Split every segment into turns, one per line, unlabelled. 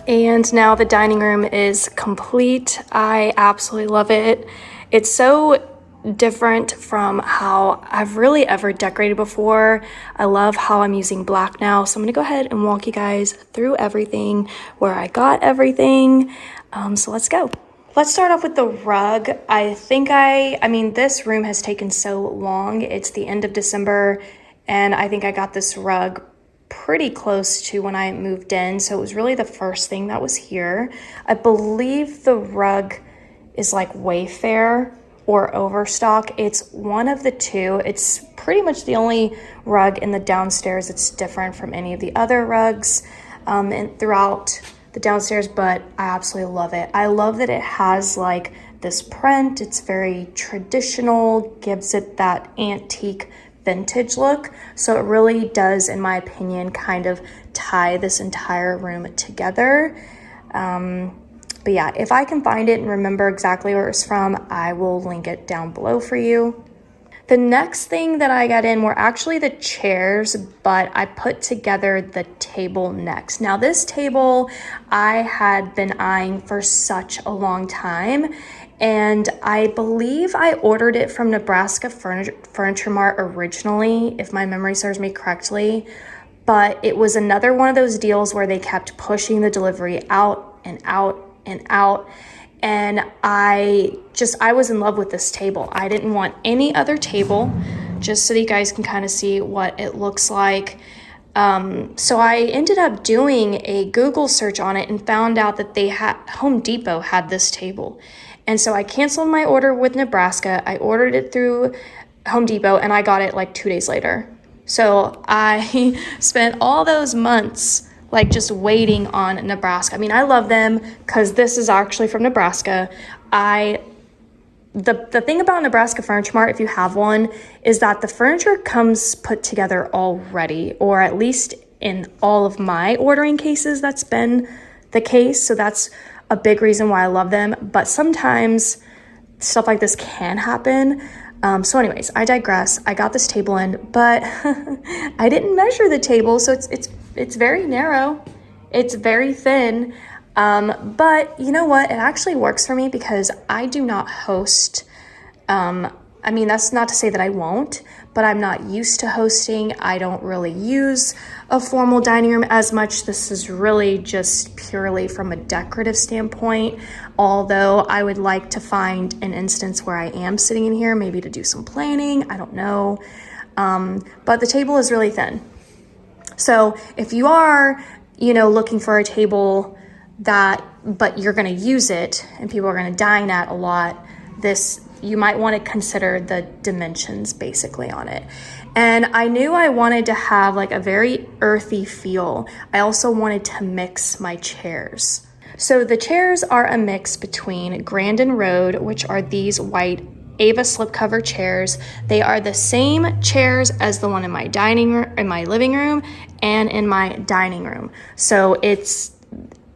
And now the dining room is complete. I absolutely love it. It's so different from how I've really ever decorated before. I love how I'm using black now. So I'm gonna go ahead and walk you guys through everything, where I got everything. So let's go. Let's start off with the rug. I mean, this room has taken so long. It's the end of December, and I think I got this rug pretty close to when I moved in. So it was really the first thing that was here. I believe the rug is like Wayfair or Overstock. It's one of the two. It's pretty much the only rug in the downstairs that's different from any of the other rugs and throughout the downstairs, but I absolutely love it. I love that it has like this print. It's very traditional, gives it that antique vintage look. So it really does, in my opinion, kind of tie this entire room together. But yeah, if I can find it and remember exactly where it's from, I will link it down below for you. The next thing that I got in were actually the chairs, but I put together the table next. Now this table I had been eyeing for such a long time, and I believe I ordered it from Nebraska Furniture Mart originally, if my memory serves me correctly, but it was another one of those deals where they kept pushing the delivery out and out and out. And I was in love with this table. I didn't want any other table, just so that you guys can kind of see what it looks like. So I ended up doing a Google search on it and found out that Home Depot had this table. And so I canceled my order with Nebraska. I ordered it through Home Depot and I got it like 2 days later. So I spent all those months like just waiting on Nebraska. I mean, I love them because this is actually from Nebraska. The thing about Nebraska Furniture Mart, if you have one, is that the furniture comes put together already, or at least in all of my ordering cases, that's been the case. So that's a big reason why I love them. But sometimes stuff like this can happen. So anyways, I digress. I got this table in, but I didn't measure the table, so it's very narrow. It's very thin. But you know what? It actually works for me because I do not host. I mean, that's not to say that I won't, but I'm not used to hosting. I don't really use a formal dining room as much. This is really just purely from a decorative standpoint, although I would like to find an instance where I am sitting in here, maybe to do some planning. I don't know. But the table is really thin. So if you are, looking for a table but you're going to use it and people are going to dine at a lot, you might want to consider the dimensions basically on it. And I knew I wanted to have like a very earthy feel. I also wanted to mix my chairs. So the chairs are a mix between Grandin Road, which are these white Ava slipcover chairs. They are the same chairs as the one in my living room and in my dining room. So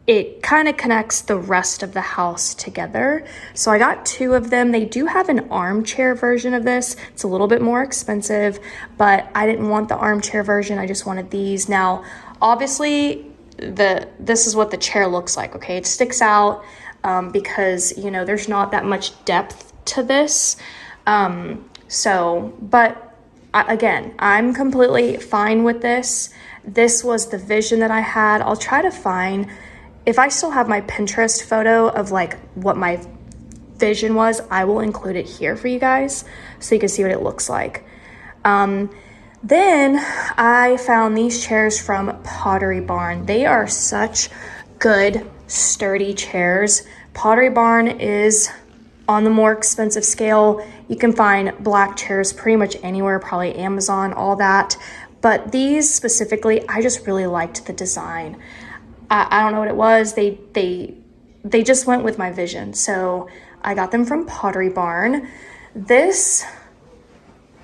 it kind of connects the rest of the house together. So I got 2 of them. They do have an armchair version of this. It's a little bit more expensive, but I didn't want the armchair version. I just wanted these. Now, obviously, this is what the chair looks like, okay? It sticks out because, there's not that much depth to this. But again, I'm completely fine with this. This was the vision that I had. I'll try to find, if I still have my Pinterest photo of like what my vision was, I will include it here for you guys so you can see what it looks like. Then I found these chairs from Pottery Barn. They are such good, sturdy chairs. Pottery Barn is on the more expensive scale. You can find black chairs pretty much anywhere, probably Amazon, all that. But these specifically, I just really liked the design. I don't know what it was. They just went with my vision. So I got them from Pottery Barn. This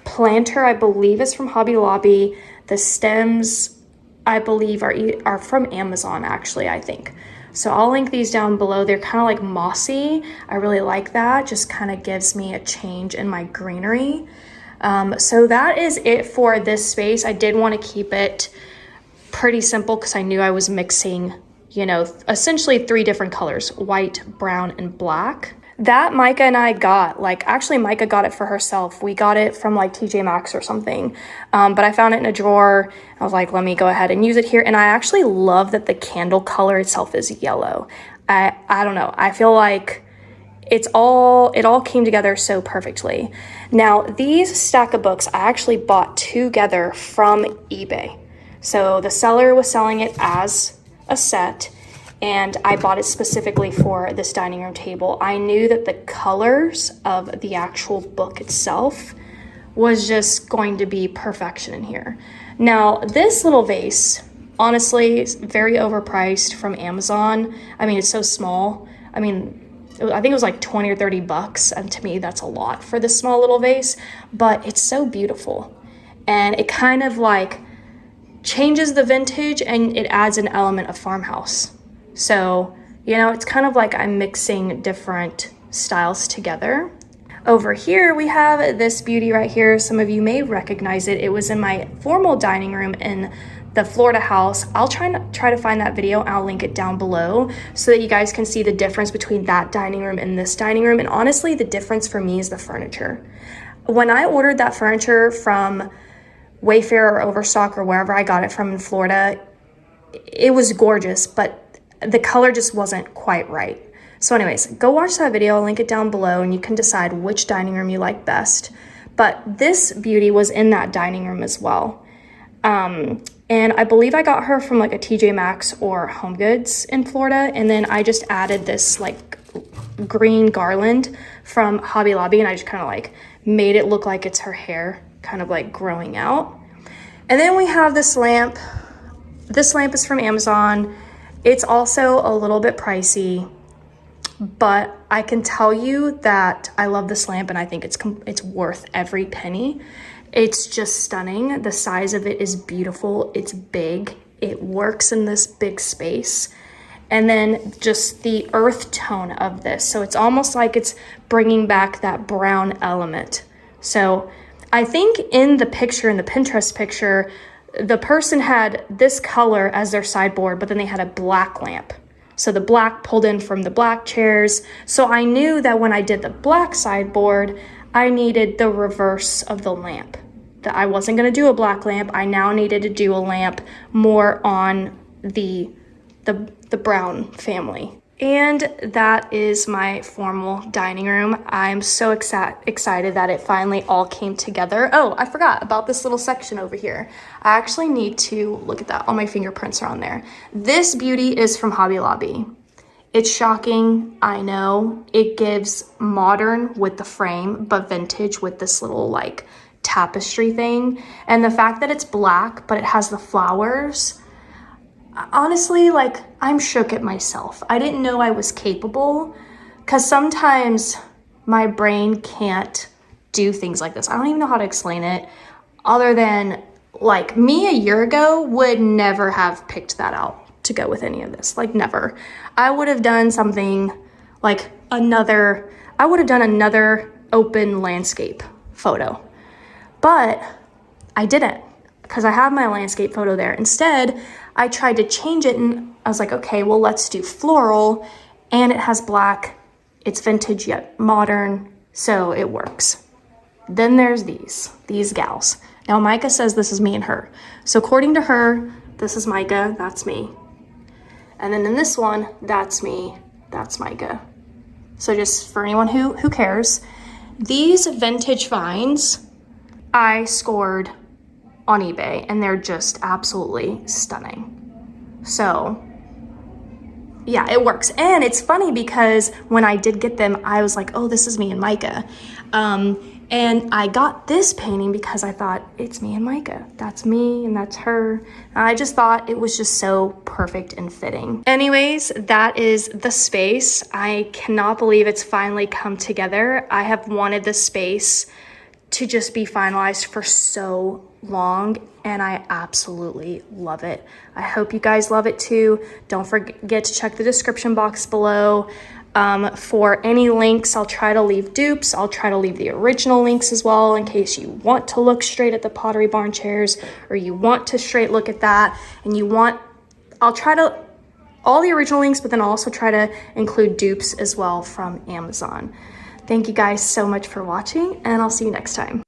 planter, I believe, is from Hobby Lobby. The stems, I believe, are from Amazon, actually, I think. So I'll link these down below. They're kind of like mossy. I really like that. Just kind of gives me a change in my greenery. So that is it for this space. I did want to keep it pretty simple because I knew I was mixing you know, essentially 3 different colors, white, brown, and black. That Micah and I got, like, actually Micah got it for herself. We got it from like TJ Maxx or something. But I found it in a drawer. I was like, let me go ahead and use it here. And I actually love that the candle color itself is yellow. I don't know. I feel like it all came together so perfectly. Now, these stack of books I actually bought together from eBay. So the seller was selling it as a set, and I bought it specifically for this dining room table. I knew that the colors of the actual book itself was just going to be perfection in here. Now, this little vase, honestly, is very overpriced from Amazon. I mean, it's so small. I mean, I think it was like 20 or 30 bucks, and to me that's a lot for this small little vase, but it's so beautiful. And it kind of like changes the vintage and it adds an element of farmhouse. So, you know, it's kind of like I'm mixing different styles together. Over here, we have this beauty right here. Some of you may recognize it. It was in my formal dining room in the Florida house. I'll try to find that video and I'll link it down below so that you guys can see the difference between that dining room and this dining room. And honestly, the difference for me is the furniture. When I ordered that furniture from Wayfair or Overstock or wherever I got it from in Florida, it was gorgeous, but the color just wasn't quite right. So anyways, go watch that video. I'll link it down below and you can decide which dining room you like best. But this beauty was in that dining room as well. And I believe I got her from like a TJ Maxx or Home Goods in Florida. And then I just added this like green garland from Hobby Lobby, and I just kind of like made it look like it's her hair kind of like growing out. And then we have this lamp. This lamp is from Amazon. It's also a little bit pricey, but I can tell you that I love this lamp and I think it's worth every penny. It's just stunning. The size of it is beautiful. It's big. It works in this big space. And then just the earth tone of this. So it's almost like it's bringing back that brown element. So I think in the picture, in the Pinterest picture, the person had this color as their sideboard, but then they had a black lamp. So the black pulled in from the black chairs. So I knew that when I did the black sideboard, I needed the reverse of the lamp. That I wasn't going to do a black lamp. I now needed to do a lamp more on the brown family. And that is my formal dining room. I'm so excited that it finally all came together. Oh, I forgot about this little section over here. I actually need to look at that. All my fingerprints are on there. This beauty is from Hobby Lobby. It's shocking, I know. It gives modern with the frame, but vintage with this little like tapestry thing. And the fact that it's black, but it has the flowers, honestly, like, I'm shook at myself. I didn't know I was capable, because sometimes my brain can't do things like this. I don't even know how to explain it, other than, like, me a year ago would never have picked that out to go with any of this. Like, never. I would have done something like another open landscape photo. But I didn't, because I have my landscape photo there. Instead, I tried to change it and I was like, okay, well, let's do floral, and it has black. It's vintage yet modern, so it works. Then there's these gals. Now, Micah says this is me and her. So according to her, this is Micah, that's me. And then in this one, that's me, that's Micah. So just for anyone who cares, these vintage vines I scored on eBay, and they're just absolutely stunning. So yeah, it works. And it's funny because when I did get them, I was like, oh, this is me and Micah. And I got this painting because I thought, it's me and Micah. That's me and that's her. And I just thought it was just so perfect and fitting. Anyways, that is the space. I cannot believe it's finally come together. I have wanted this space to just be finalized for so long, and I absolutely love it. I hope you guys love it too. Don't forget to check the description box below for any links. I'll try to leave dupes. I'll try to leave the original links as well in case you want to look straight at the Pottery Barn chairs, or you want to straight look at that, and I'll try to all the original links, but then I'll also try to include dupes as well from Amazon. Thank you guys so much for watching, and I'll see you next time.